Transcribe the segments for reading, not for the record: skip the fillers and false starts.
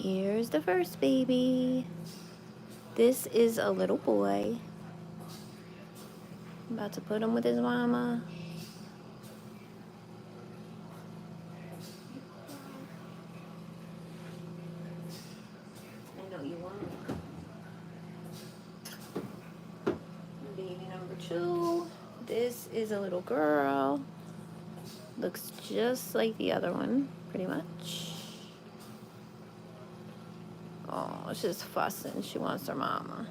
Here's the first baby. This is a little boy. I'm about to put him with his mama. I know you want. Baby number 2. This is a little girl. Looks just like the other one, pretty much. Oh, she's fussing. She wants her mama.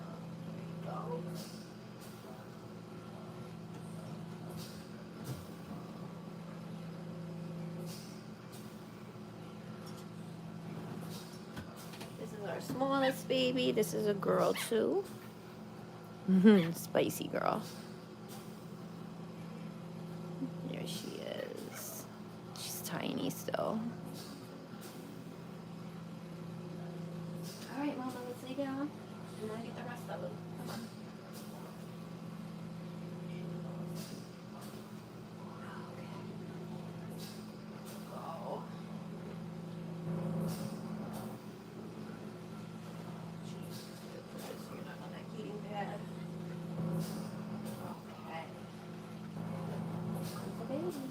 This is our smallest baby. This is a girl too. Spicy girl. There she is. She's tiny still. All right, Mama, let's lay down. I'm gonna get the rest of them. Come on. Oh. You're not on that heating pad. Okay. The babies. The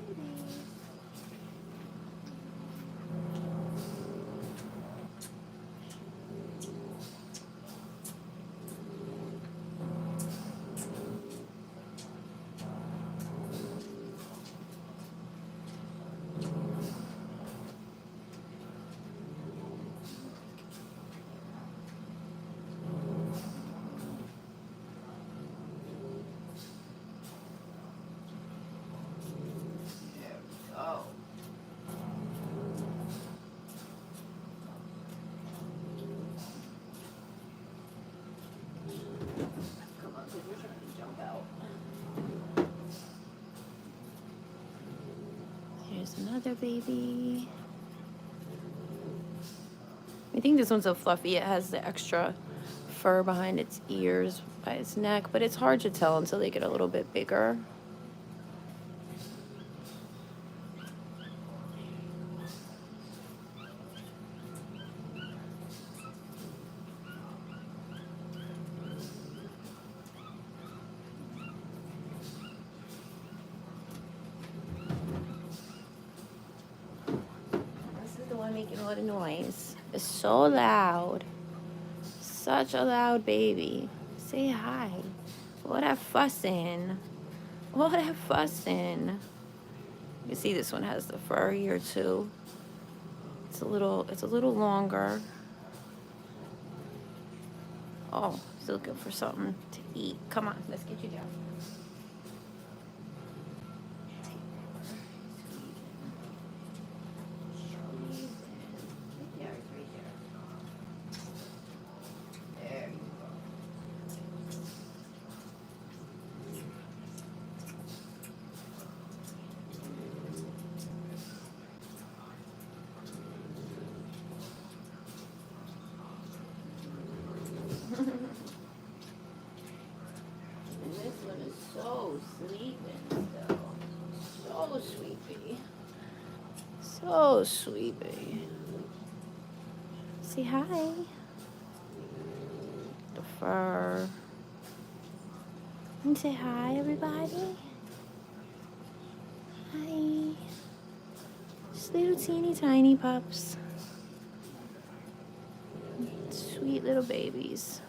babies. Oh. Come on, because you're trying to jump out. Here's another baby. I think this one's so fluffy. It has the extra fur behind its ears by its neck, but it's hard to tell until they get a little bit bigger. This is the one making a lot of noise. It's so loud. Such a loud baby. Say hi. What that fussing? What that fussing? You can see this one has the fur here too. It's a little longer. Oh, he's looking for something to eat. Come on, let's get you down. And this one is so sleeping still. So sleepy. So sleepy. Say hi. The fur. And say hi, everybody. Hi. Just little teeny tiny pups. Sweet little babies.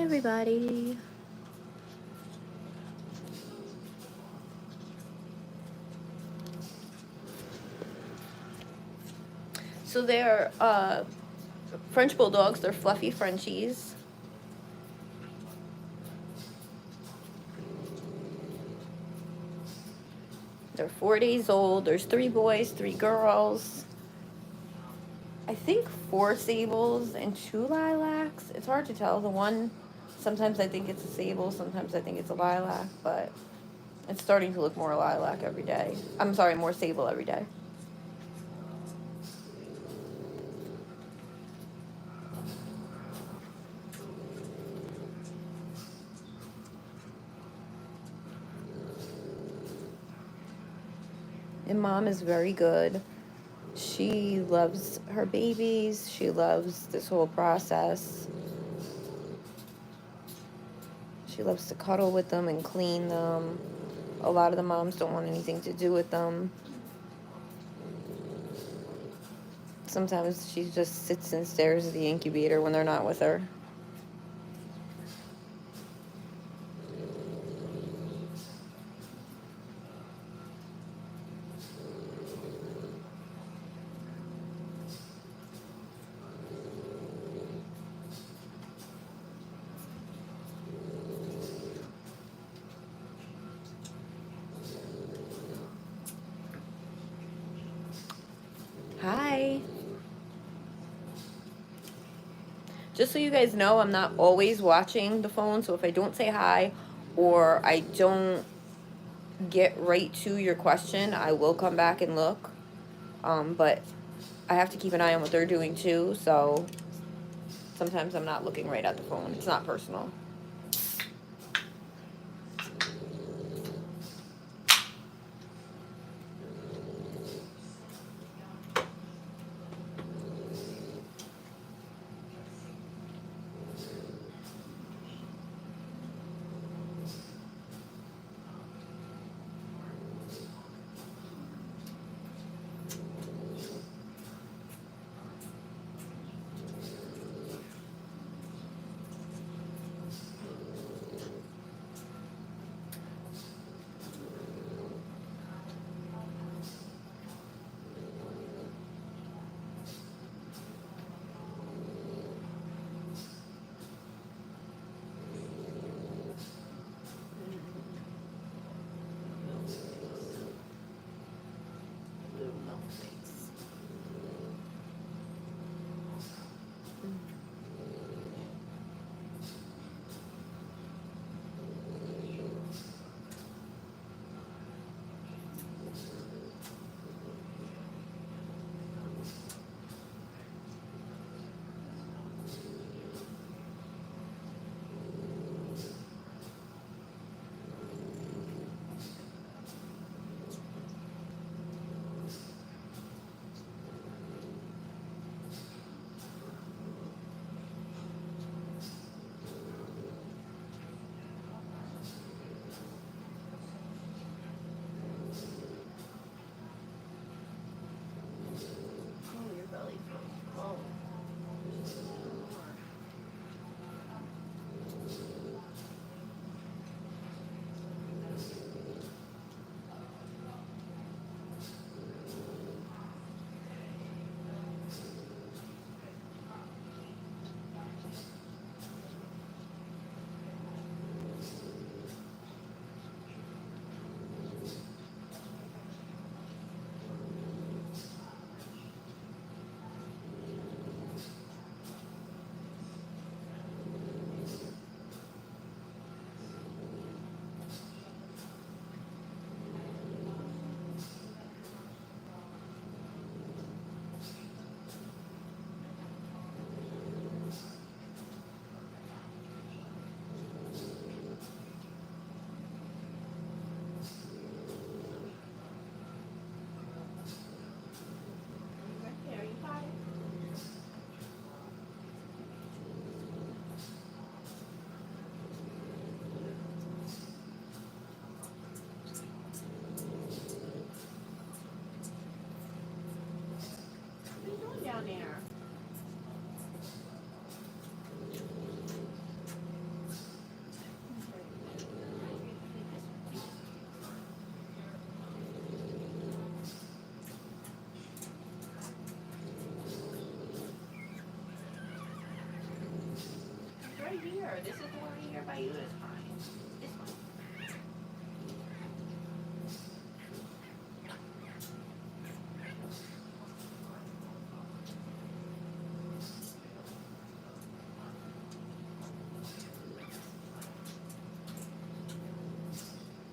everybody. So they're French Bulldogs. They're fluffy Frenchies. They're 4 days old. There's 3 boys, 3 girls. I think 4 sables and 2 lilacs. It's hard to tell. The one, sometimes I think it's a sable, sometimes I think it's a lilac, but it's starting to look more lilac every day. I'm sorry, more sable every day. And Mom is very good. She loves her babies. She loves this whole process. She loves to cuddle with them and clean them. A lot of the moms don't want anything to do with them. Sometimes she just sits and stares at the incubator when they're not with her. Hi. Just so you guys know, I'm not always watching the phone, so if I don't say hi or I don't get right to your question, I will come back and look. But I have to keep an eye on what they're doing too, so sometimes I'm not looking right at the phone. It's not personal. here. This is the one right here by you that's crying. This one.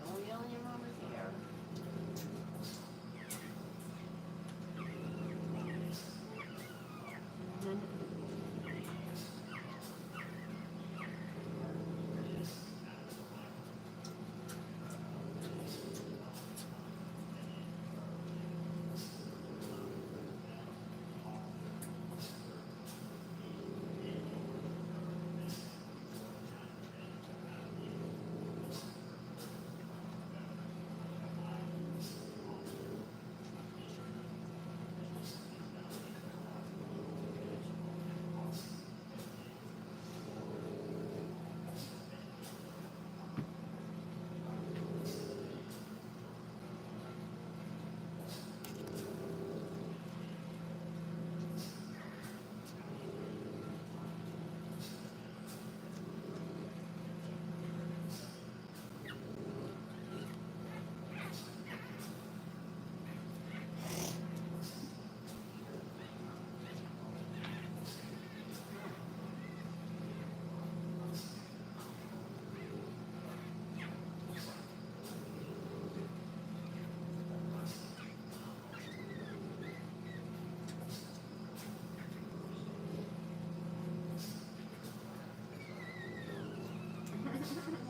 Don't yell in your mama's ear.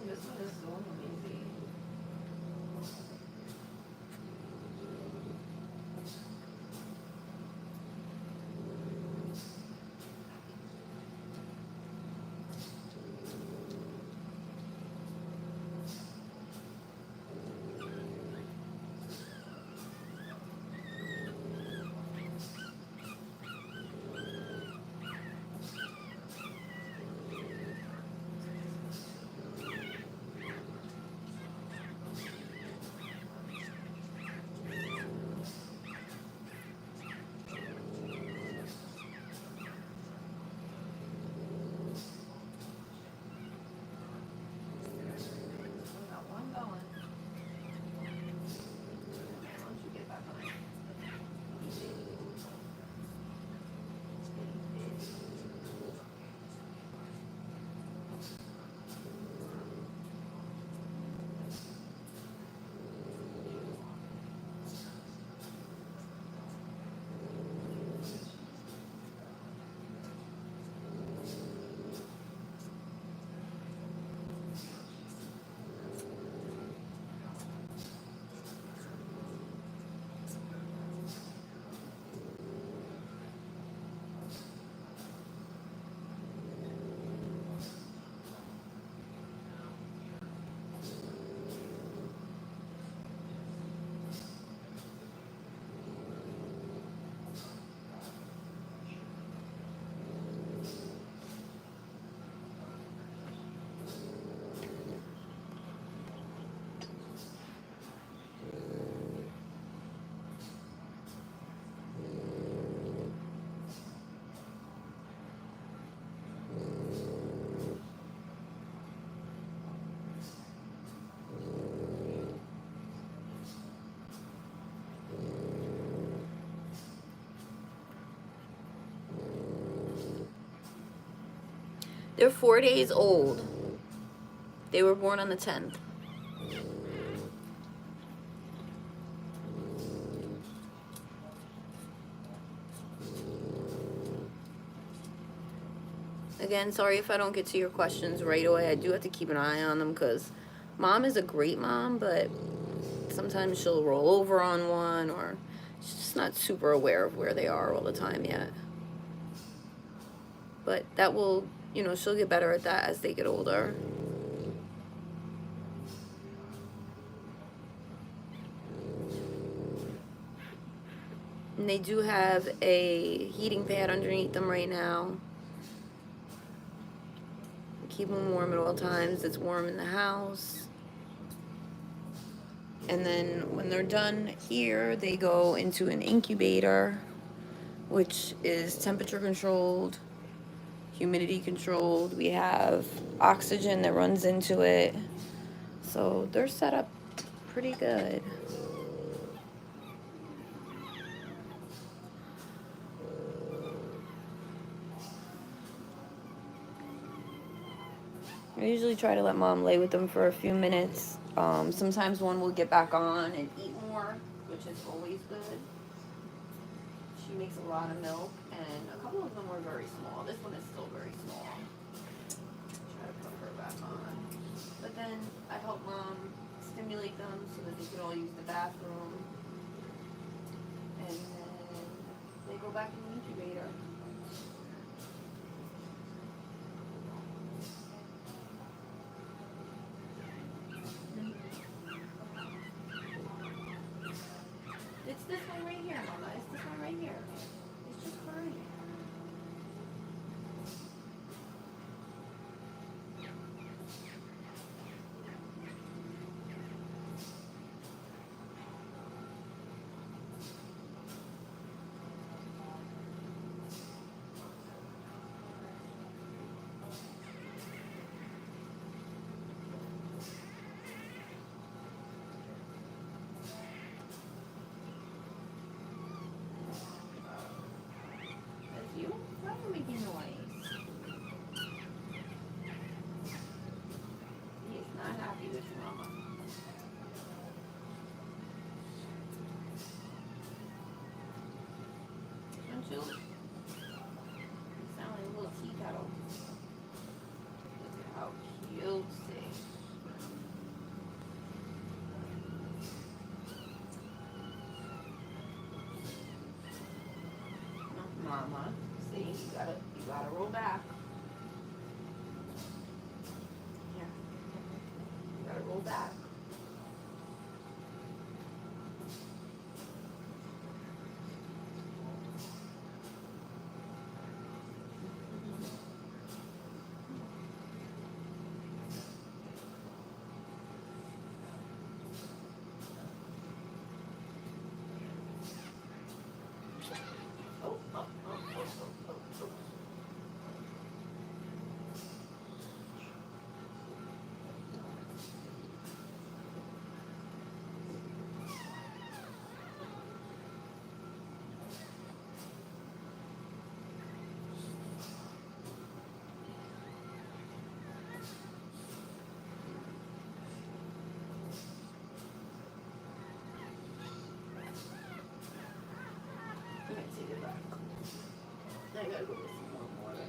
This one is so amazing. They're 4 days old. They were born on the 10th. Again, sorry if I don't get to your questions right away. I do have to keep an eye on them because Mom is a great mom, but sometimes she'll roll over on one, or she's just not super aware of where they are all the time yet. But that will, you know, she'll get better at that as they get older. And they do have a heating pad underneath them right now. Keep them warm at all times. It's warm in the house. And then when they're done here, they go into an incubator, which is temperature controlled. humidity controlled. We have oxygen that runs into it. So they're set up pretty good. I usually try to let mom lay with them for a few minutes. Sometimes one will get back on and eat more, which is always good. She makes a lot of milk, and a couple of them were very small. This one is still very small. Try to put her back on. But then I help mom stimulate them so that they can all use the bathroom. And then they go back in the incubator. It's this one right here, Mama. It's this one right here. It's just crying. That's you? Why are you making noise? He is not happy with you, Mama. Don't you? You sound like a little tea kettle. Look at how cute she is. Mama, see, you gotta roll back. Yeah, you gotta roll back. Oh, oh, oh, oh, oh, oh, oh. Let me take it back. I gotta go get some more water.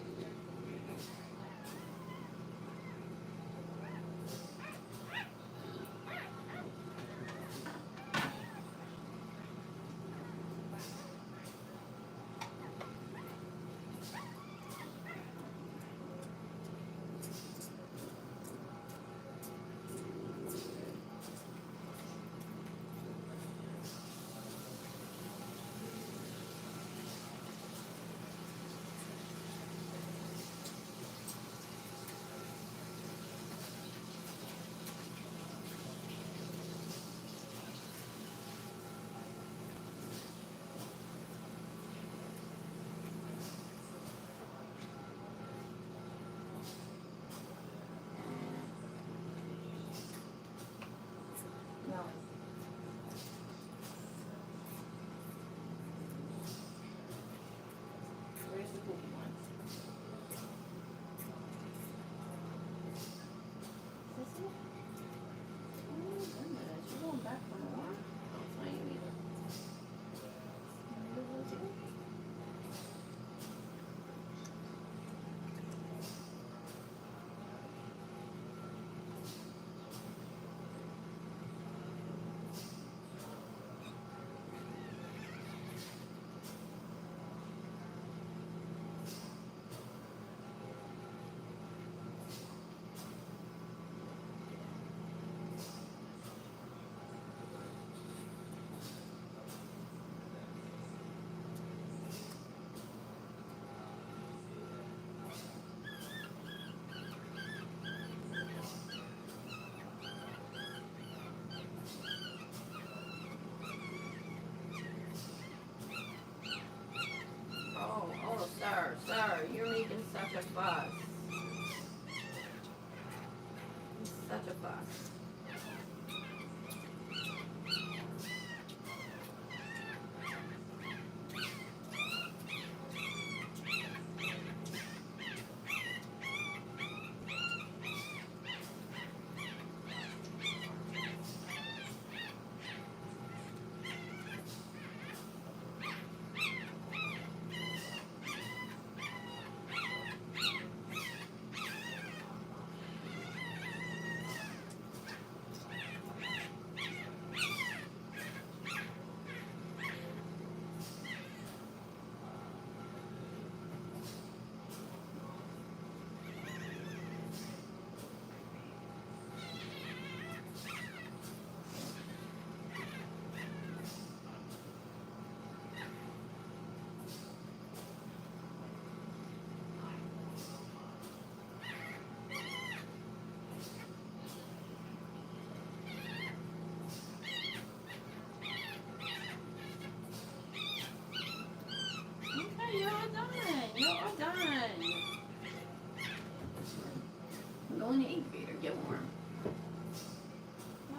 in the incubator. Get warm.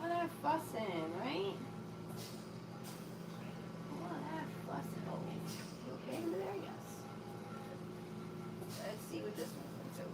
All that fussing, right? All that fussing. Oh, you okay over there? Yes. Let's see what this one's into.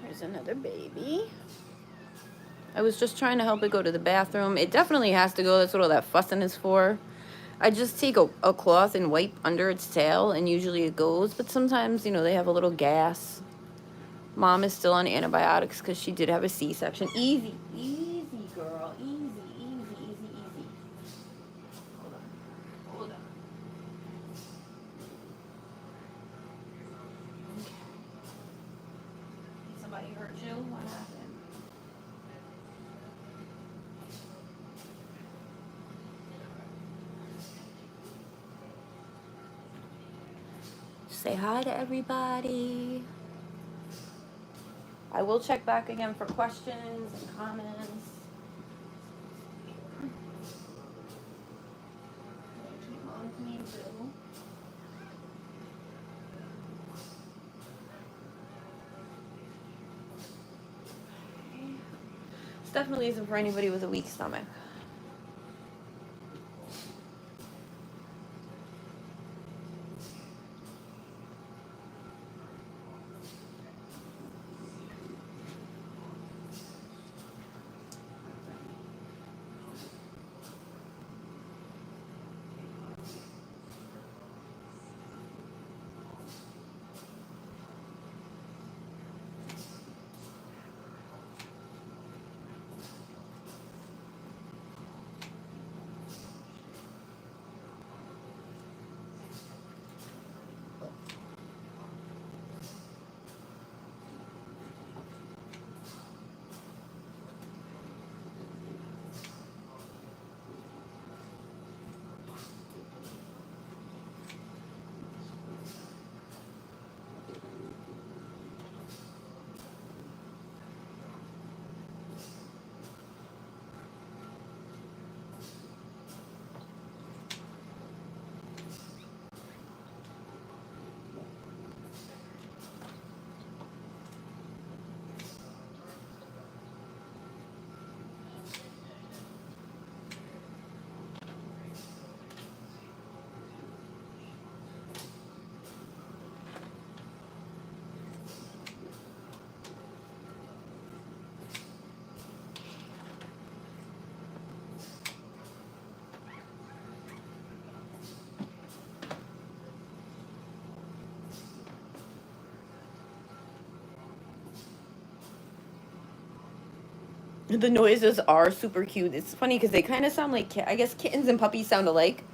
Here's another baby. I was just trying to help it go to the bathroom. It definitely has to go. That's what all that fussing is for. I just take a cloth and wipe under its tail, and usually it goes. But sometimes, you know, they have a little gas. Mom is still on antibiotics because she did have a C-section. Easy, easy, girl. Easy, easy, easy, easy. Hold on. Hold on. Okay. Somebody hurt you? What happened? Say hi to everybody. I will check back again for questions and comments. Keep on clean too. This definitely isn't for anybody with a weak stomach. The noises are super cute. It's funny because they kind of sound like, I guess kittens and puppies sound alike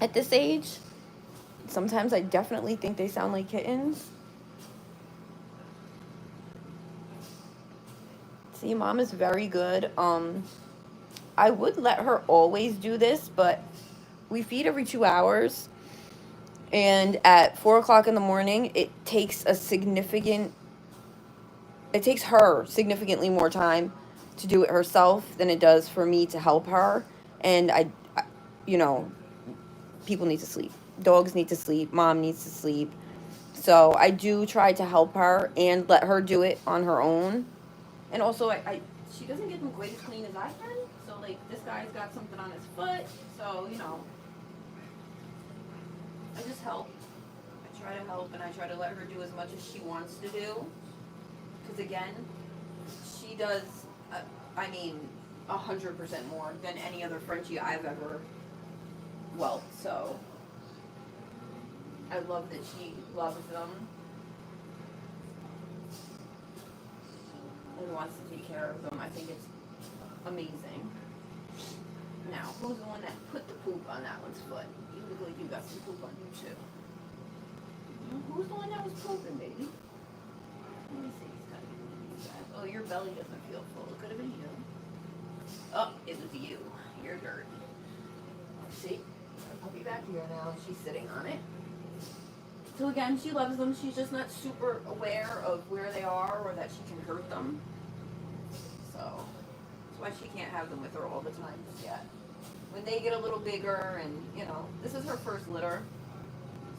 at this age. Sometimes I definitely think they sound like kittens. See, Mom is very good. I would let her always do this, but we feed every 2 hours. And at 4 o'clock in the morning, it takes her significantly more time to do it herself than it does for me to help her. And you know, people need to sleep. Dogs need to sleep. Mom needs to sleep. So I do try to help her and let her do it on her own. And also, she doesn't get them quite as clean as I can. So like this guy's got something on his foot. So you know, I just help. I try to help and I try to let her do as much as she wants to do. Because again, she does. I mean, 100% more than any other Frenchie I've ever whelped. So I love that she loves them and wants to take care of them. I think it's amazing. Now, who's the one that put the poop on that one's foot? You look like you got some poop on you too. Who's the one that was pooping, baby? Let me see. Oh, your belly doesn't feel full. It could have been you. Oh, it was you. You're dirty. See? I'll be back here now. She's sitting on it. So again, she loves them. She's just not super aware of where they are or that she can hurt them. So that's why she can't have them with her all the time just yet. When they get a little bigger and, you know, this is her first litter.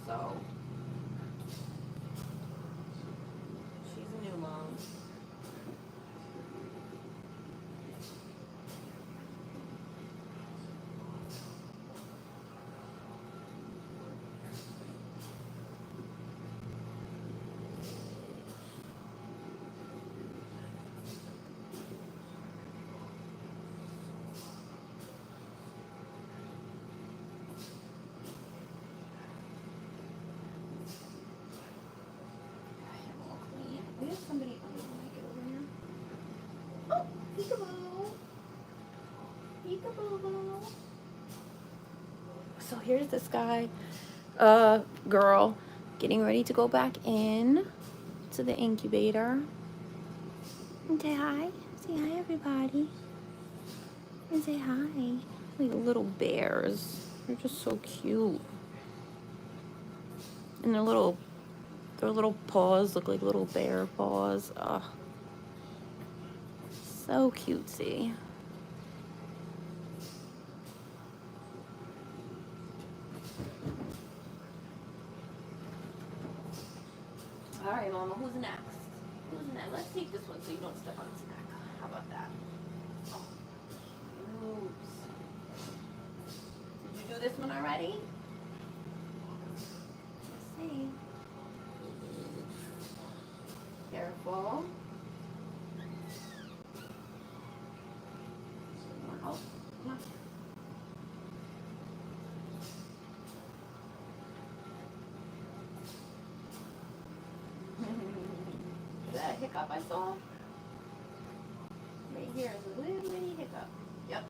So she's a new mom. We have somebody under the blanket over here. Oh, peekaboo. Peekaboo. So here's this guy, girl, getting ready to go back in to the incubator. And say hi. Say hi, everybody. And say hi. Like little bears. They're just so cute. And their little paws look like little bear paws. Oh, so cutesy. All right, Mama, who's next? Who's next? Let's take this one so you don't step on its neck. How about that? Oh, oops. Did you do this one already? Let's see. Careful. Oh, come on. Is that a hiccup I saw? Right here is a little mini hiccup. Yep.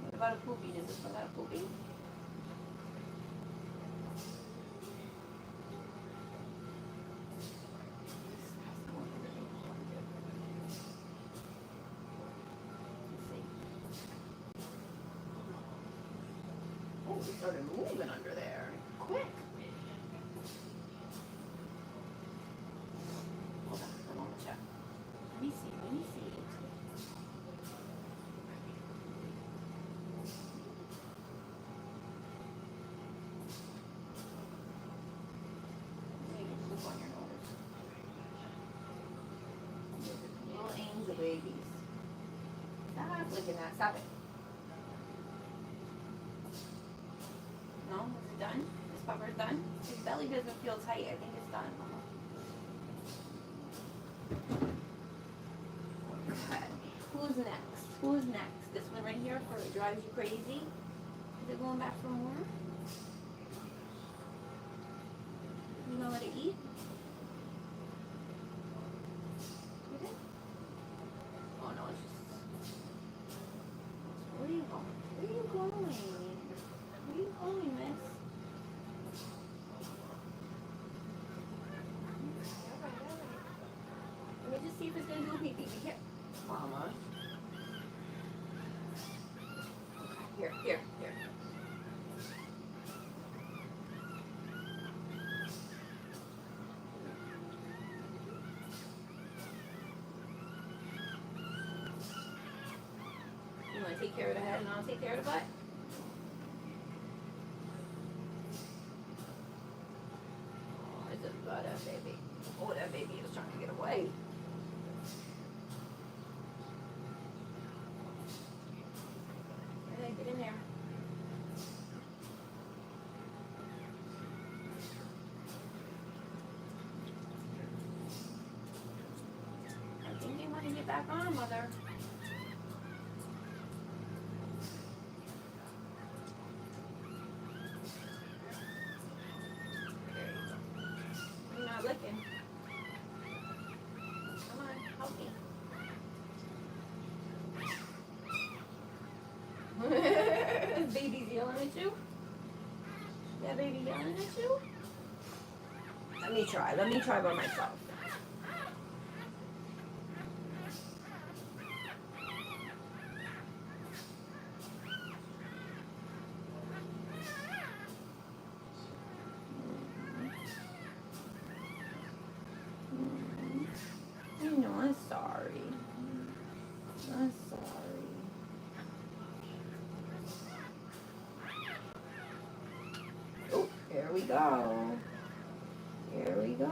What about a poopy? Does this one got a poopy? Oh, we started moving under there. Quick. Hold on, I want to check. Let me see, let me see. Poop on your nose. Little angel babies. Stop licking that. Stop it. No? Is it done? This pupper's done? His belly doesn't feel tight. I think it's done. Okay. Who's next? Who's next? This one right here for it drives you crazy? Is it going back for more? You gonna let it eat? Is it? Oh no, it's just... Where are you going? Where are you going? Where are you going, miss? see if it's gonna do a pee-pee. Be careful. Mama. Okay, here. You wanna take care of the head and I'll take care of the butt? Oh, it's about that baby. Oh, that baby is trying to get away. Hey, get in there. I think they want to get back on, mother. You're not licking. Come on, help me. Baby's yelling at you? That baby yelling at you? Let me try by myself. No, I'm sorry. I'm sorry. Oh, here we go. Here we go.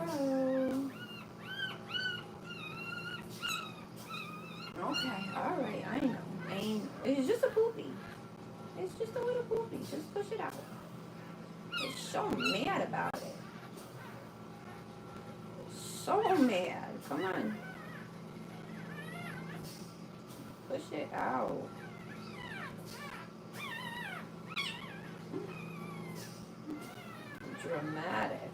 Okay, alright, I know. It's just a poopy. It's just a little poopy. Just push it out. It's so mad about it. So mad. Come on. Push it out. Dramatics.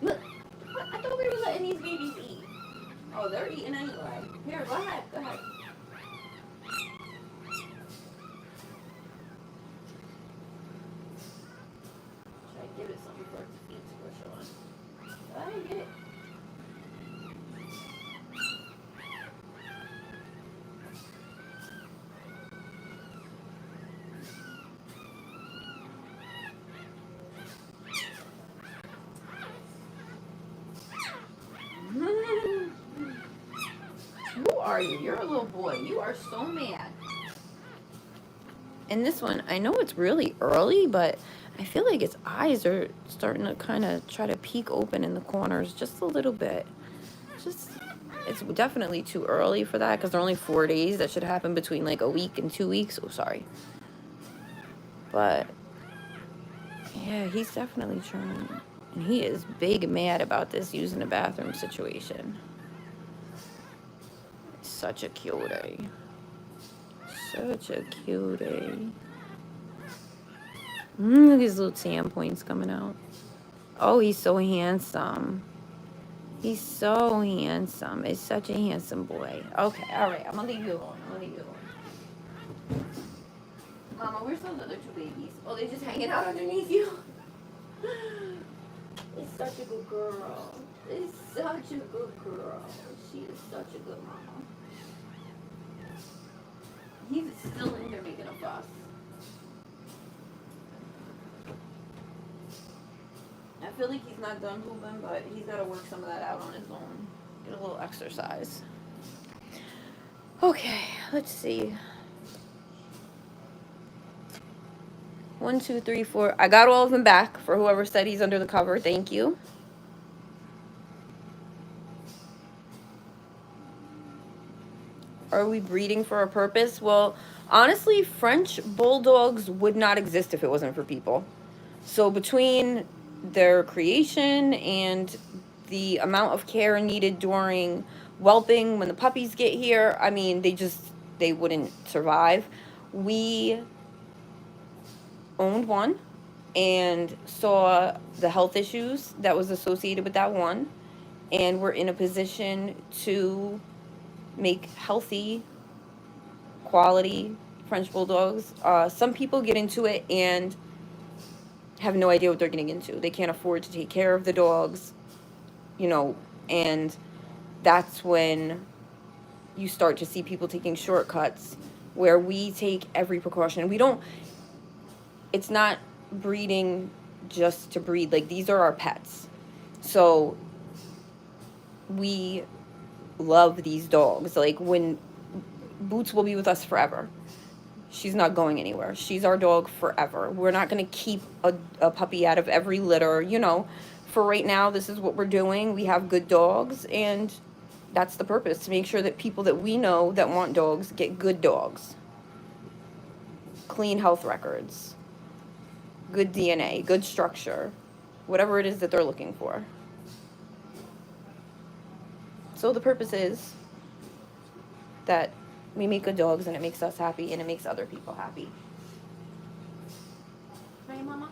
Look, I thought we were letting these babies eat. Oh, they're eating anyway. Here, go ahead. Should I give it something for its feet to push on? Go ahead and get it. Who are you? You're a little boy. You are so mad. And this one, I know it's really early, but I feel like its eyes are starting to kind of try to peek open in the corners just a little bit. It's definitely too early for that because they're only 4 days. That should happen between like a week and 2 weeks. Oh, sorry. But yeah, he's definitely trying. And he is big mad about this using the bathroom situation. Such a cutie. Such a cutie. Look at his little tan points coming out. Oh, he's so handsome. He's so handsome. He's such a handsome boy. Okay, all right. I'm going to leave you alone. Mama, where's those other two babies? Oh, they're just hanging out underneath you? It's such a good girl. It's such a good girl. She is such a good mama. He's still in here making a fuss. I feel like he's not done pooping, but he's got to work some of that out on his own. Get a little exercise. Okay, let's see. 1, 2, 3, 4. I got all of them back for whoever said he's under the cover. Thank you. Are we breeding for a purpose? Well, honestly, French Bulldogs would not exist if it wasn't for people. So between their creation and the amount of care needed during whelping when the puppies get here, I mean, they wouldn't survive. We owned one and saw the health issues that was associated with that one, and we're in a position to make healthy, quality French Bulldogs. Some people get into it and have no idea what they're getting into. They can't afford to take care of the dogs, you know, and that's when you start to see people taking shortcuts where we take every precaution. We don't, it's not breeding just to breed. Like, these are our pets. So we love these dogs. Like, when Boots will be with us forever. She's not going anywhere. She's our dog forever. We're not going to keep a puppy out of every litter. You know, for right now, this is what we're doing. We have good dogs, and that's the purpose, to make sure that people that we know that want dogs get good dogs. Clean health records. Good DNA. Good structure. Whatever it is that they're looking for. So the purpose is that we make good dogs, and it makes us happy, and it makes other people happy. Right, Mama?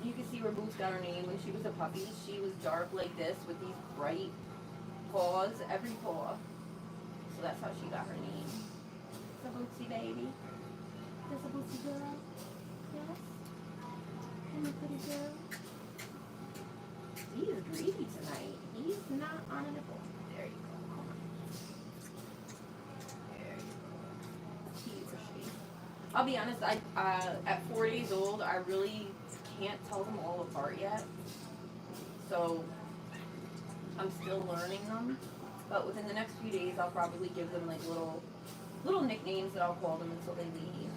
You can see where Boots got her name when she was a puppy. She was dark like this with these bright paws, every paw. So that's how she got her name. It's a Bootsy baby. That's a Bootsy girl. Yes? Can you put it down? He is greedy tonight. He's not on a nipple. There you go. Come on. There you go. He's a sheep. I'll be honest, at 4 days old, I really can't tell them all apart yet. So I'm still learning them. But within the next few days, I'll probably give them like little nicknames that I'll call them until they leave.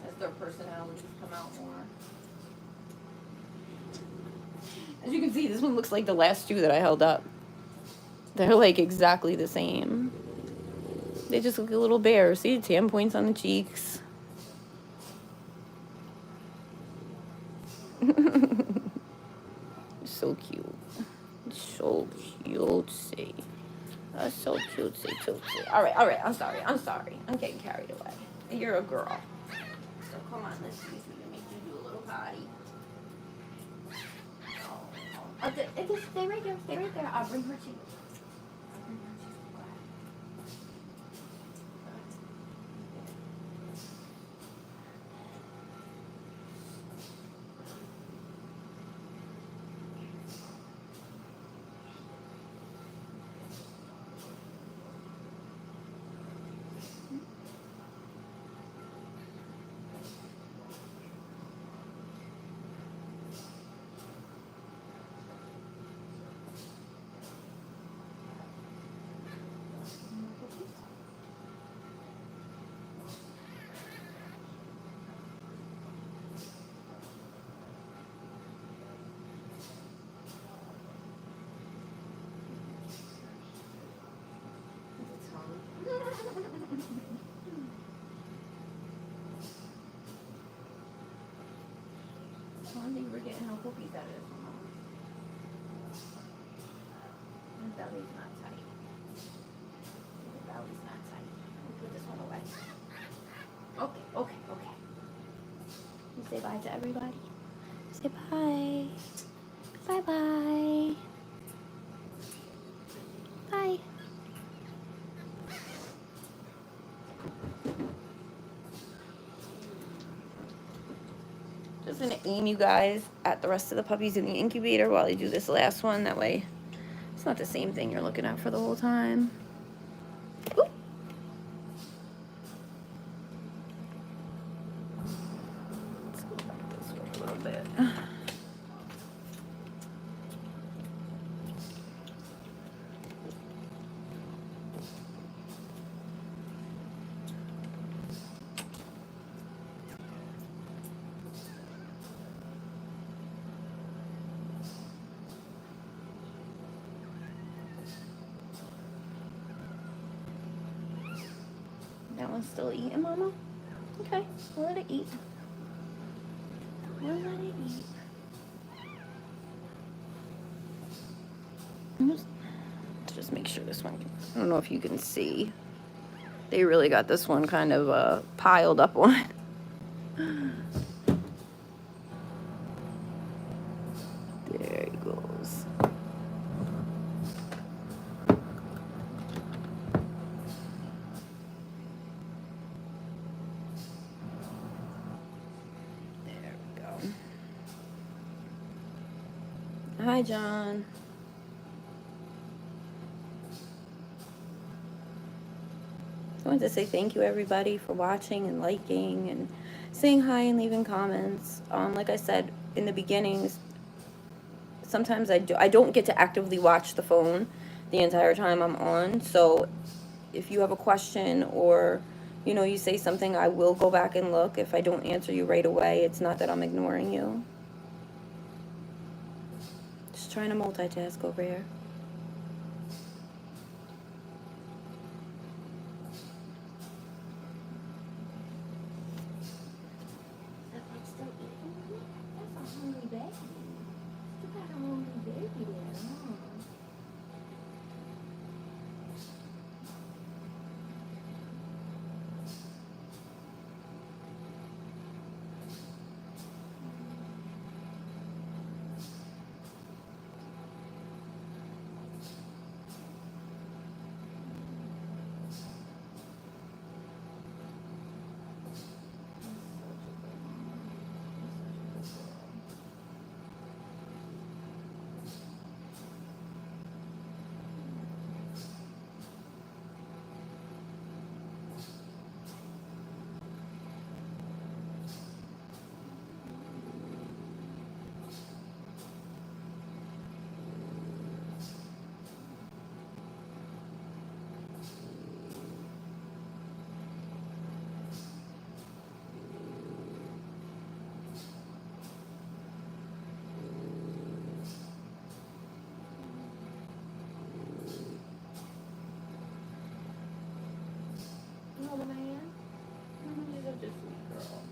As their personalities come out more. As you can see, this one looks like the last two that I held up. They're like exactly the same. They just look like little bears. See, tan points on the cheeks. So cute. So cutesy. That's so cutesy, cutesy. All right. I'm sorry. I'm getting carried away. You're a girl. So come on, let's see if we can make you do a little potty. Stay right there. I'll bring her to you. Go ahead. I think we're getting how poopies that is. My belly's not tight. The belly's not tight. We'll put this one away. Okay. You say bye to everybody. Say bye. Bye. Bye. Just gonna aim you guys at the rest of the puppies in the incubator while I do this last one. That way it's not the same thing you're looking at for the whole time. Ooh. Let's go back this way a little bit. That one's still eating, Mama? Okay, we'll let it eat. Let's just make sure this one, I don't know if you can see. They really got this one kind of piled up on. There he goes. There we go. Hi, John. I wanted to say thank you, everybody, for watching and liking and saying hi and leaving comments. Like I said in the beginnings, sometimes I don't get to actively watch the phone the entire time I'm on. So if you have a question or, you know, you say something, I will go back and look. If I don't answer you right away, it's not that I'm ignoring you. Just trying to multitask over here. That's a hungry baby. You got a hungry baby there, huh? You know the man? She's such a sweet girl.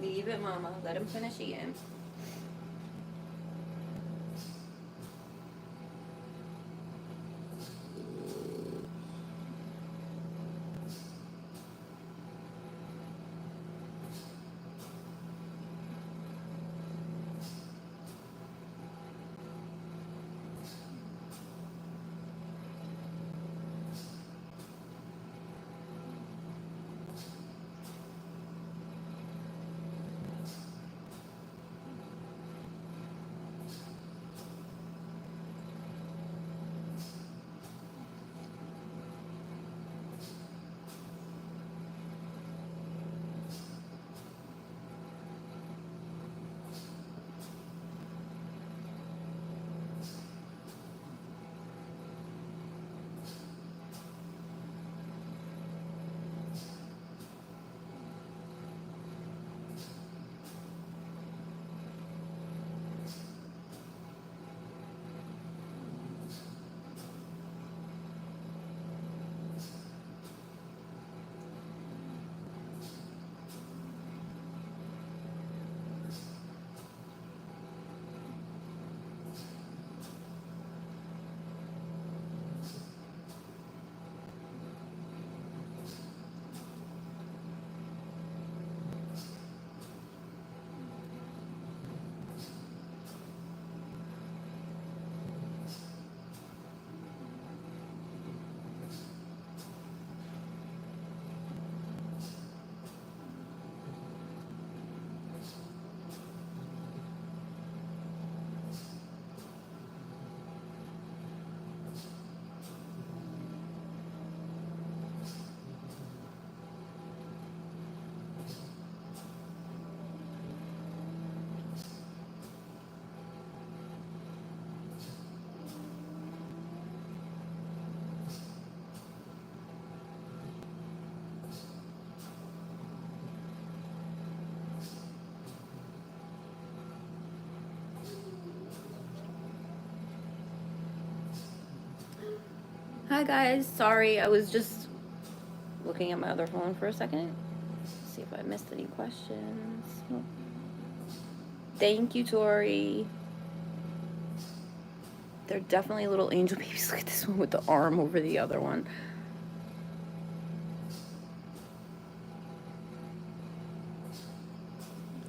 Leave it, Mama. Let him finish eating. Hi guys, sorry, I was just looking at my other phone for a second. See if I missed any questions. Nope. Thank you, Tori. They're definitely little angel babies. Look at this one with the arm over the other one.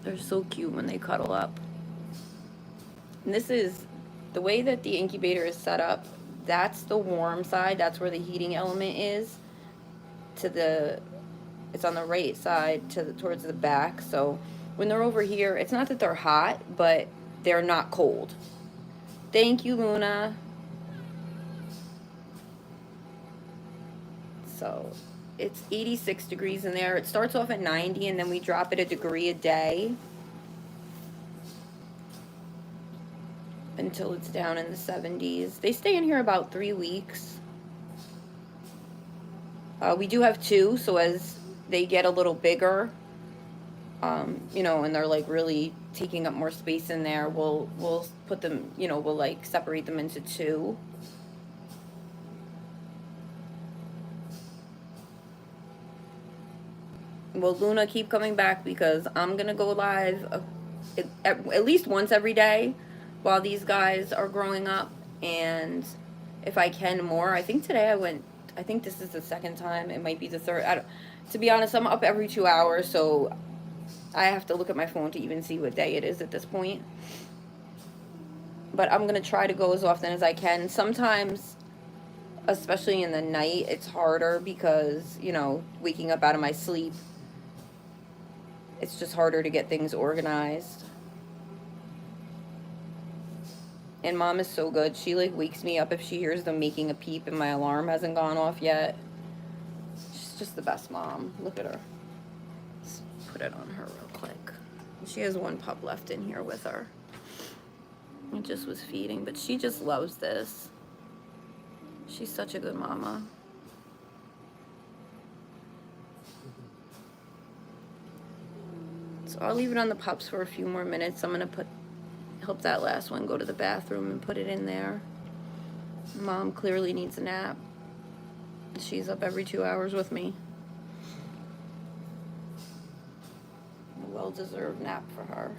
They're so cute when they cuddle up. And this is the way that the incubator is set up. That's the warm side. That's where the heating element is. It's on the right side towards the back. So when they're over here, it's not that they're hot, but they're not cold. Thank you, Luna. So it's 86 degrees in there. It starts off at 90 and then we drop it a degree a day until it's down in the 70s. They stay in here about 3 weeks. We do have 2, so as they get a little bigger, you know, and they're like really taking up more space in there, we'll put them, you know, we'll like separate them into 2. Well, Luna, keep coming back because I'm gonna go live at least once every day while these guys are growing up, and if I can more. I think today I think this is the second time. It might be the third. To be honest, I'm up every 2 hours, so I have to look at my phone to even see what day it is at this point. But I'm gonna try to go as often as I can. Sometimes, especially in the night, it's harder because, you know, waking up out of my sleep, it's just harder to get things organized. And Mom is so good. She like wakes me up if she hears them making a peep and my alarm hasn't gone off yet. She's just the best mom. Look at her. Let's put it on her real quick. She has 1 pup left in here with her. It just was feeding, but she just loves this. She's such a good mama. So I'll leave it on the pups for a few more minutes. I'm gonna help that last one go to the bathroom and put it in there. Mom clearly needs a nap. She's up every 2 hours with me. A well-deserved nap for her.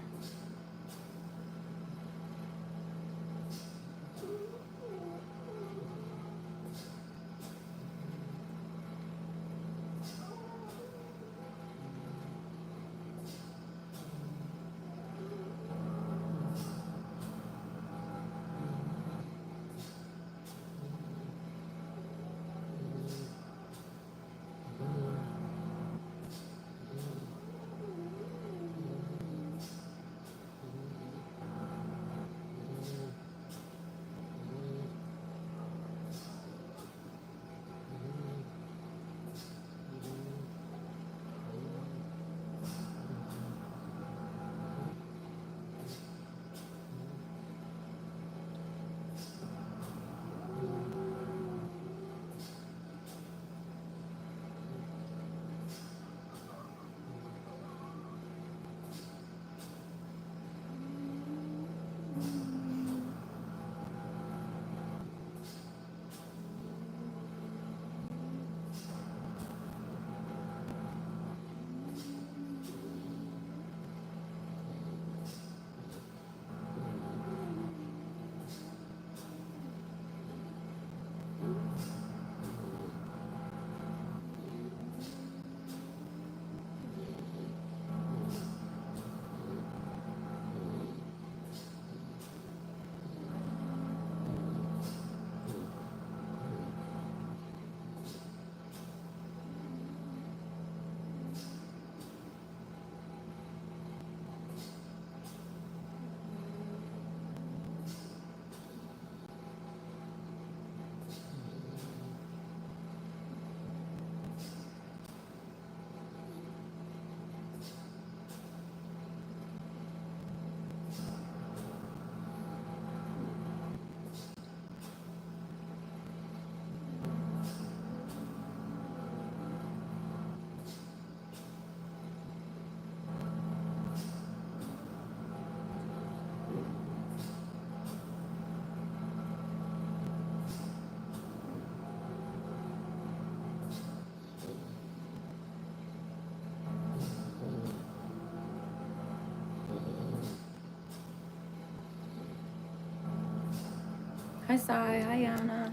Hi, Sai. Hi, Anna.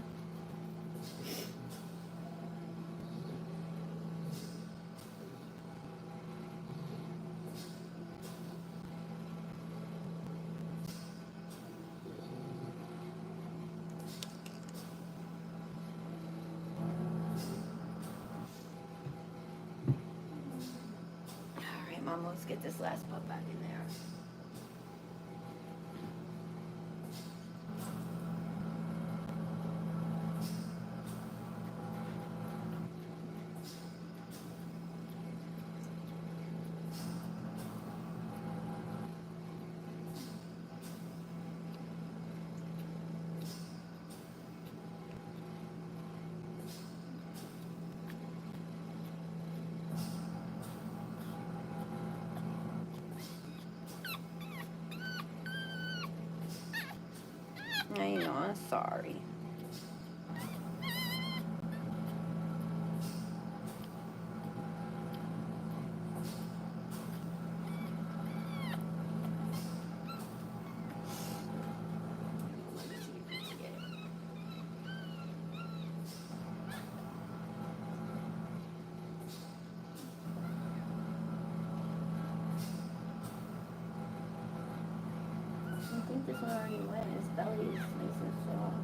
All right, Mama, let's get this last pup back in there. I know, I'm sorry. I think this one already went. His belly is nice and soft.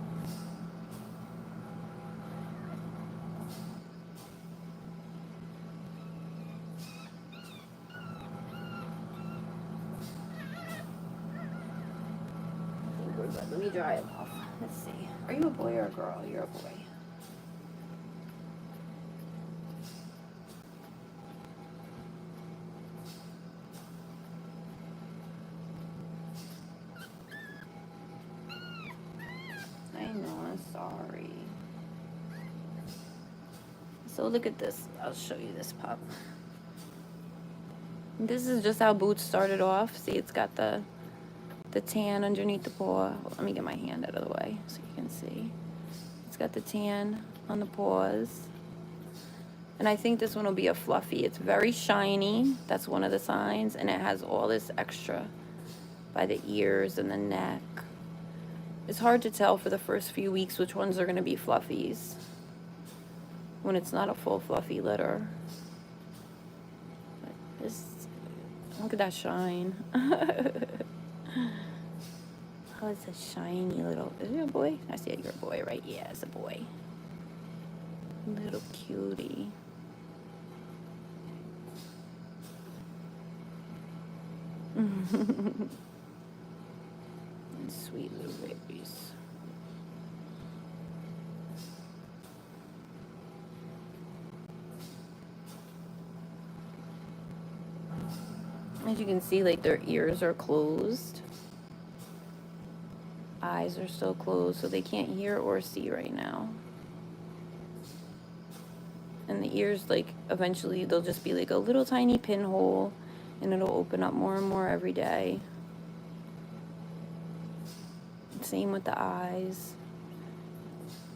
I think we're good. Let me dry him off. Let's see. Are you a boy or a girl? You're a boy. I know, I'm sorry. So look at this. I'll show you this pup. This is just how Boots started off. See, it's got the tan underneath the paw. Let me get my hand out of the way so you can see. It's got the tan on the paws. And I think this one will be a fluffy. It's very shiny. That's one of the signs. And it has all this extra by the ears and the neck. It's hard to tell for the first few weeks which ones are going to be fluffies when it's not a full fluffy litter. But this, look at that shine. Oh, it's a shiny little, is it a boy? I said you're a boy, right? Yeah, it's a boy. Little cutie. Sweet little babies. As you can see, like their ears are closed. Eyes are still closed, so they can't hear or see right now. And the ears, like, eventually they'll just be like a little tiny pinhole, and it'll open up more and more every day. Same with the eyes.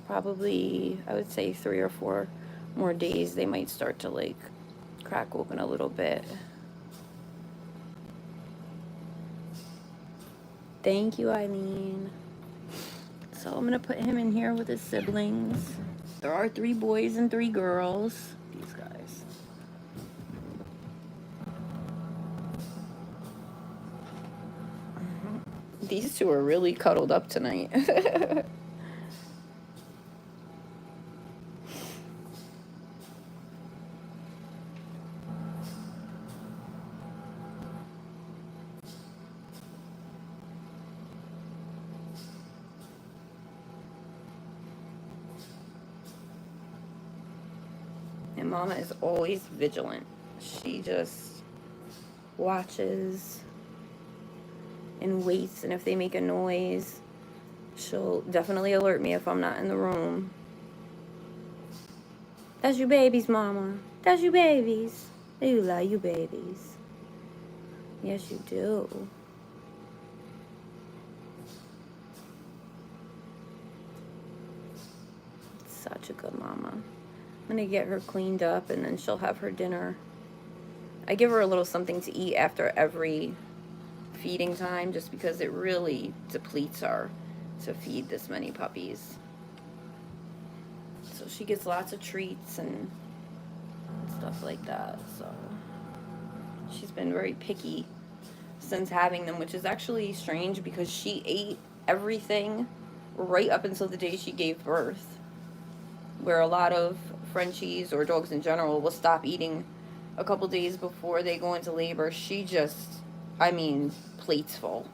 Probably, I would say 3 or 4 more days, they might start to, like, crack open a little bit. Thank you, Eileen. So I'm gonna put him in here with his siblings. There are 3 boys and 3 girls. These guys. These 2 are really cuddled up tonight. And Mama is always vigilant. She just watches and waits, and if they make a noise, she'll definitely alert me if I'm not in the room. That's your babies, Mama. That's your babies. You love you babies. Yes, you do. Such a good mama. I'm gonna get her cleaned up and then she'll have her dinner. I give her a little something to eat after every feeding time just because it really depletes her to feed this many puppies. So she gets lots of treats and stuff like that. So she's been very picky since having them, which is actually strange because she ate everything right up until the day she gave birth, where a lot of Frenchies or dogs in general will stop eating a couple days before they go into labor. She just, I mean, plates full.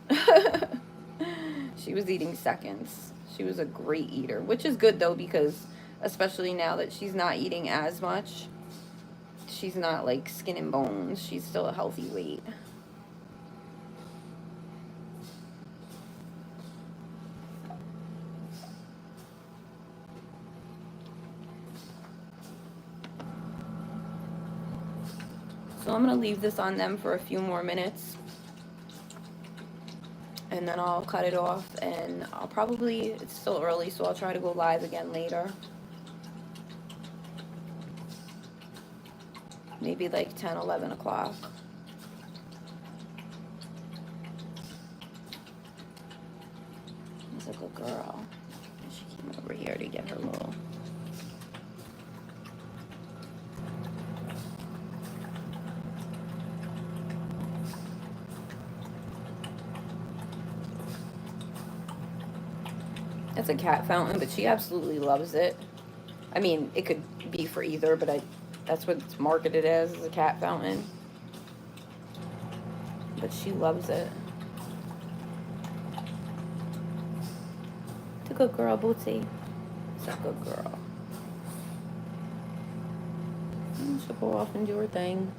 She was eating seconds. She was a great eater, which is good though, because especially now that she's not eating as much, she's not like skin and bones. She's still a healthy weight. So I'm going to leave this on them for a few more minutes. And then I'll cut it off, and I'll probably, it's still early, so I'll try to go live again later. Maybe like 10, 11 o'clock. It's a good girl. She came over here to get her little... It's a cat fountain, but she absolutely loves it. I mean, it could be for either, but that's what it's marketed as a cat fountain. But she loves it. It's a good girl, Bootsy. It's a good girl. She'll go off and do her thing.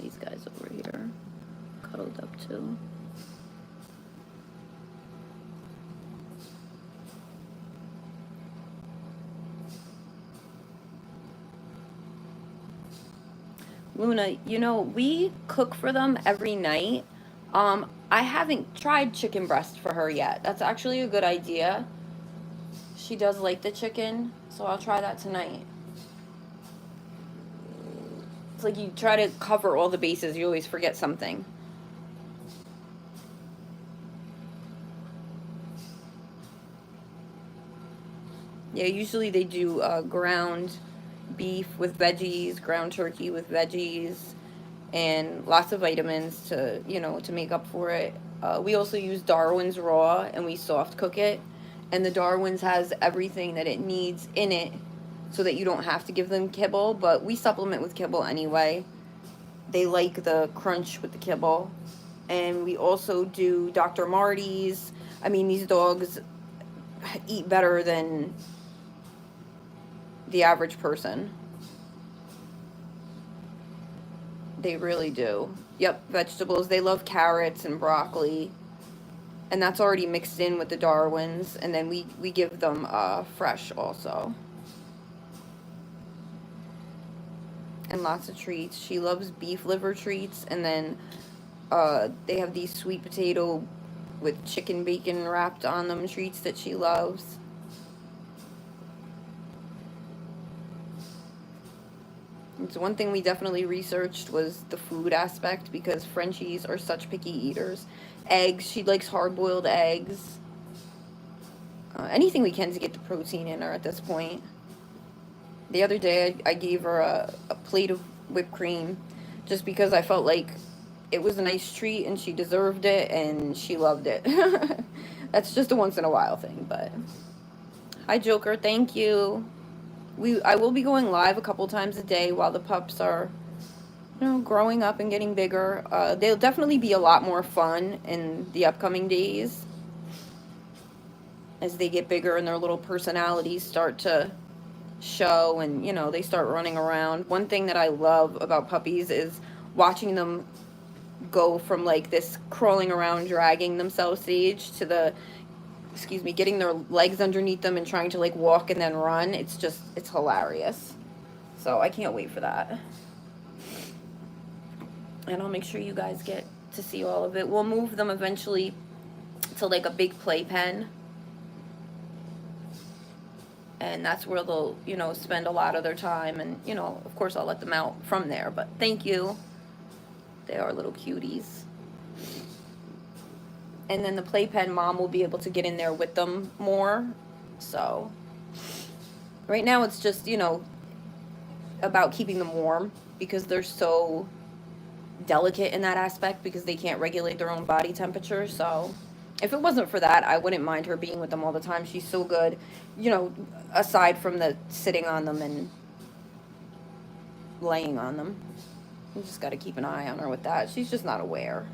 These guys over here, cuddled up too. Luna, you know, we cook for them every night. I haven't tried chicken breast for her yet. That's actually a good idea. She does like the chicken, so I'll try that tonight. It's like you try to cover all the bases, you always forget something. Yeah, usually they do ground beef with veggies, ground turkey with veggies, and lots of vitamins to, you know, to make up for it. We also use Darwin's raw, and we soft cook it. And the Darwin's has everything that it needs in it, so that you don't have to give them kibble, but we supplement with kibble anyway. They like the crunch with the kibble. And we also do Dr. Marty's. I mean, these dogs eat better than the average person. They really do. Yep, vegetables. They love carrots and broccoli. And that's already mixed in with the Darwin's. And then we give them fresh also. And lots of treats. She loves beef liver treats, and then they have these sweet potato with chicken bacon wrapped on them treats that she loves. It's one thing we definitely researched was the food aspect, because Frenchies are such picky eaters. Eggs, she likes hard-boiled eggs. Anything we can to get the protein in her at this point. The other day, I gave her a plate of whipped cream just because I felt like it was a nice treat and she deserved it and she loved it. That's just a once-in-a-while thing, but... Hi, Joker. Thank you. I will be going live a couple times a day while the pups are, you know, growing up and getting bigger. They'll definitely be a lot more fun in the upcoming days as they get bigger and their little personalities start to show, and you know, they start running around. One thing that I love about puppies is watching them go from like this crawling around dragging themselves stage to the excuse me, getting their legs underneath them and trying to like walk and then run. It's hilarious. So I can't wait for that. And I'll make sure you guys get to see all of it. We'll move them eventually to like a big playpen. And that's where they'll, you know, spend a lot of their time. And, you know, of course I'll let them out from there. But thank you. They are little cuties. And then the playpen, Mom will be able to get in there with them more. So right now it's just, you know, about keeping them warm because they're so delicate in that aspect because they can't regulate their own body temperature. So if it wasn't for that, I wouldn't mind her being with them all the time. She's so good, you know, aside from the sitting on them and laying on them. You just got to keep an eye on her with that. She's just not aware.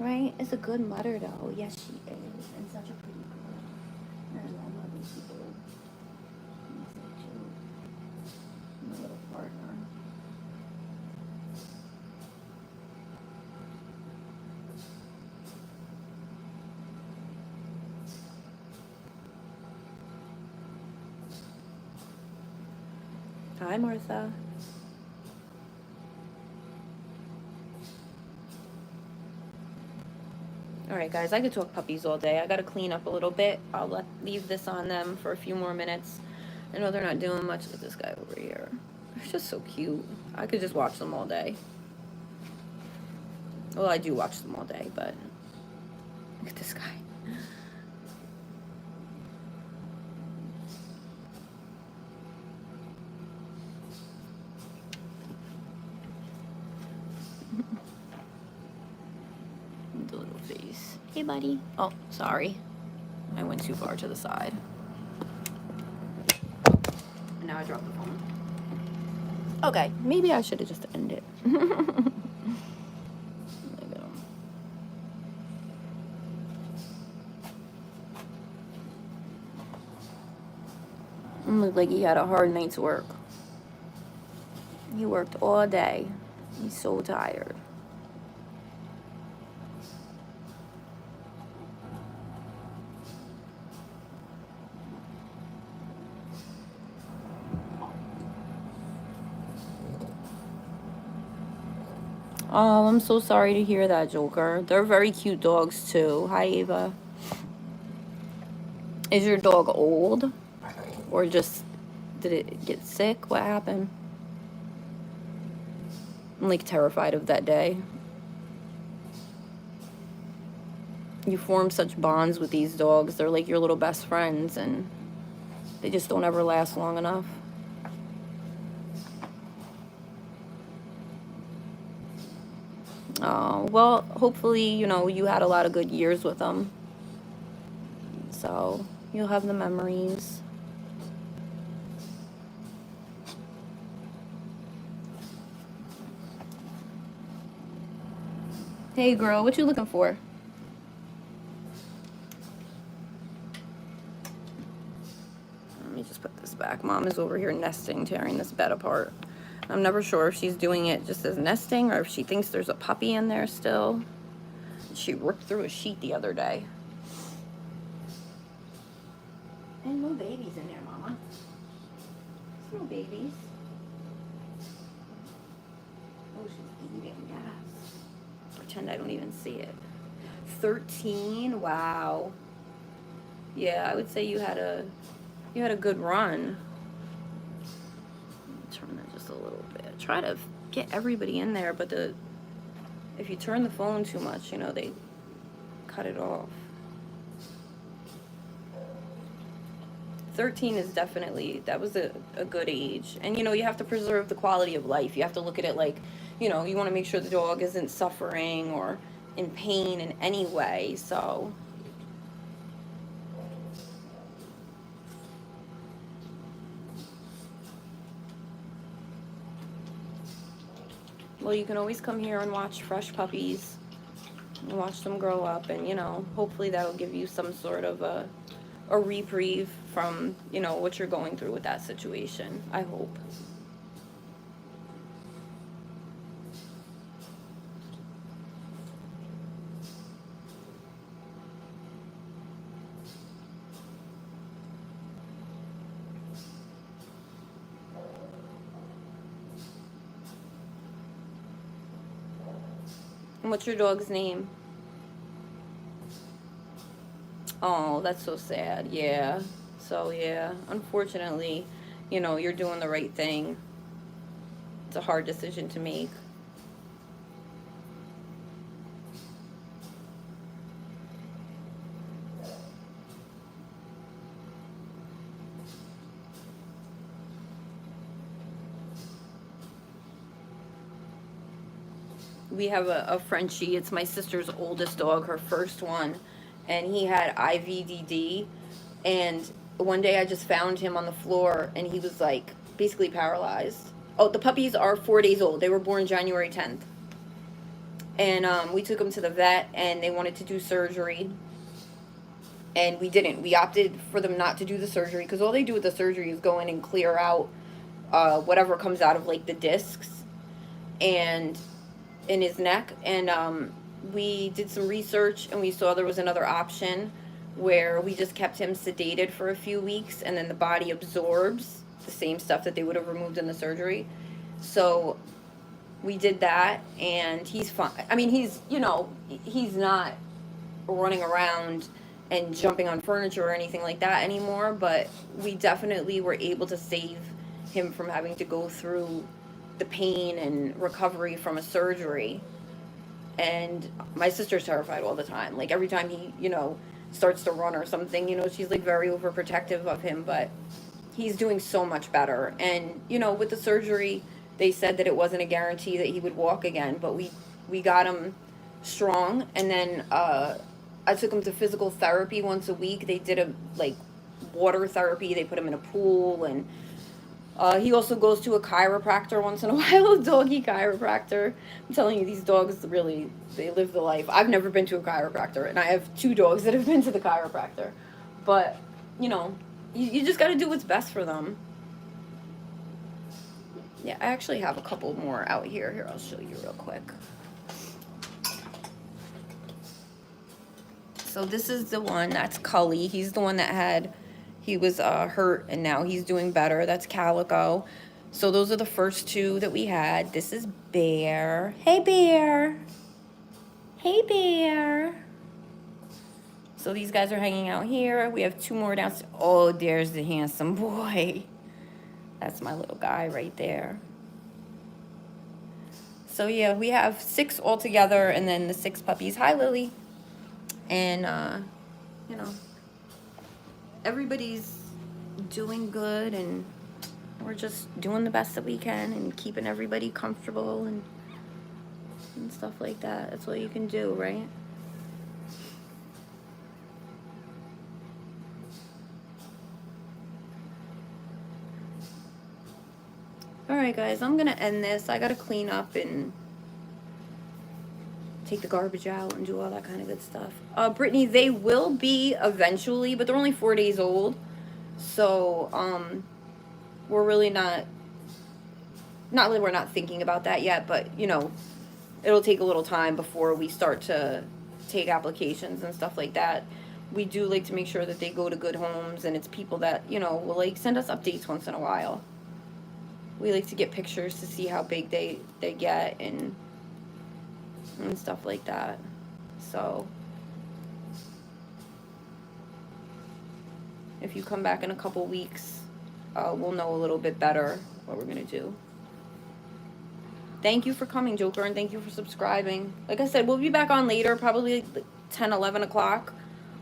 Right? It's a good mother, though. Yes, she is. And such a pretty girl. I love these people. He's so cute. My little partner. Hi, Martha. Alright guys, I could talk puppies all day. I gotta clean up a little bit. I'll leave this on them for a few more minutes. I know they're not doing much. Look at this guy over here. They're just so cute. I could just watch them all day. Well, I do watch them all day, but look at this guy. The little face. Hey, buddy. Oh, sorry. I went too far to the side. And now I dropped the phone. Okay, maybe I should have just ended it. Look at him. Looked like he had a hard night's work. He worked all day. He's so tired. Oh, I'm so sorry to hear that, Joker. They're very cute dogs, too. Hi, Ava. Is your dog old? Or just, did it get sick? What happened? I'm, like, terrified of that day. You form such bonds with these dogs. They're like your little best friends, and they just don't ever last long enough. Oh, well, hopefully, you know, you had a lot of good years with them. So, you'll have the memories. Hey, girl, what you looking for? Let me just put this back. Mom is over here nesting, tearing this bed apart. I'm never sure if she's doing it just as nesting or if she thinks there's a puppy in there still. She ripped through a sheet the other day. And no babies in there, Mama. There's no babies. Oh, she's eating, yes. Pretend I don't even see it. 13? Wow. Yeah, I would say you had a good run. Turn that just a little bit. Try to get everybody in there, but if you turn the phone too much, you know, they cut it off. 13 is definitely, that was a good age. And, you know, you have to preserve the quality of life. You have to look at it like, you know, you want to make sure the dog isn't suffering or in pain in any way, so. Well, you can always come here and watch fresh puppies and watch them grow up, and, you know, hopefully that'll give you some sort of a reprieve from, you know, what you're going through with that situation. I hope. And what's your dog's name? Oh, that's so sad. Yeah. So, yeah, unfortunately, you know, you're doing the right thing. It's a hard decision to make. We have a Frenchie. It's my sister's oldest dog, her first one. And he had IVDD. And one day I just found him on the floor and he was like basically paralyzed. Oh, the puppies are 4 days old. They were born January 10th. And we took him to the vet and they wanted to do surgery. And we didn't. We opted for them not to do the surgery because all they do with the surgery is go in and clear out whatever comes out of like the discs and in his neck. And we did some research and we saw there was another option where we just kept him sedated for a few weeks and then the body absorbs the same stuff that they would have removed in the surgery. So we did that and he's fine. I mean, he's, you know, he's not running around and jumping on furniture or anything like that anymore, but we definitely were able to save him from having to go through the pain and recovery from a surgery. And my sister's terrified all the time. Like every time he, you know, starts to run or something, you know, she's like very overprotective of him, but he's doing so much better. And, you know, with the surgery, they said that it wasn't a guarantee that he would walk again, but we got him strong. And then I took him to physical therapy once a week. They did a like water therapy. They put him in a pool, and he also goes to a chiropractor once in a while, a doggy chiropractor. I'm telling you, these dogs really, they live the life. I've never been to a chiropractor, and I have 2 dogs that have been to the chiropractor. But, you know, you just got to do what's best for them. Yeah, I actually have a couple more out here. Here, I'll show you real quick. So this is the one, that's Cully. He's the one that had, he was hurt and now he's doing better. That's Calico. So those are the first 2 that we had. This is Bear. Hey, Bear. Hey, Bear. So these guys are hanging out here. We have 2 more downstairs. Oh, there's the handsome boy. That's my little guy right there. So yeah, we have 6 altogether and then the 6 puppies. Hi, Lily. And, you know, everybody's doing good and we're just doing the best that we can and keeping everybody comfortable and stuff like that. That's what you can do, right? Alright, guys, I'm gonna end this. I gotta clean up and take the garbage out and do all that kind of good stuff. Brittany, they will be eventually, but they're only 4 days old. So, we're really not really we're not thinking about that yet, but, you know, it'll take a little time before we start to take applications and stuff like that. We do like to make sure that they go to good homes and it's people that, you know, will like send us updates once in a while. We like to get pictures to see how big they get and stuff like that. So if you come back in a couple weeks, we'll know a little bit better what we're gonna do. Thank you for coming, Joker, and thank you for subscribing. Like I said, we'll be back on later, probably like 10, 11 o'clock.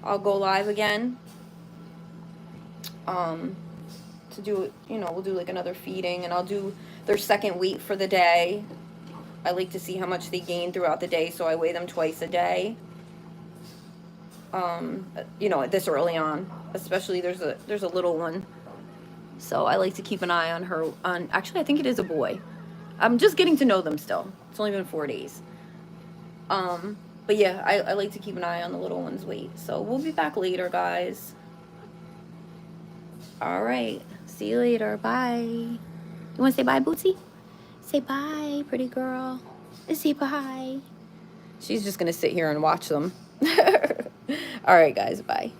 I'll go live again. To do, you know, we'll do like another feeding, and I'll do their second weight for the day. I like to see how much they gain throughout the day, so I weigh them twice a day. You know, this early on, especially there's a little one, so I like to keep an eye on her. Actually, I think it is a boy. I'm just getting to know them still. It's only been 4 days. But yeah, I like to keep an eye on the little one's weight. So we'll be back later, guys. All right. See you later. Bye. You want to say bye, Bootsy? Say bye, pretty girl. Say bye. She's just going to sit here and watch them. All right, guys. Bye.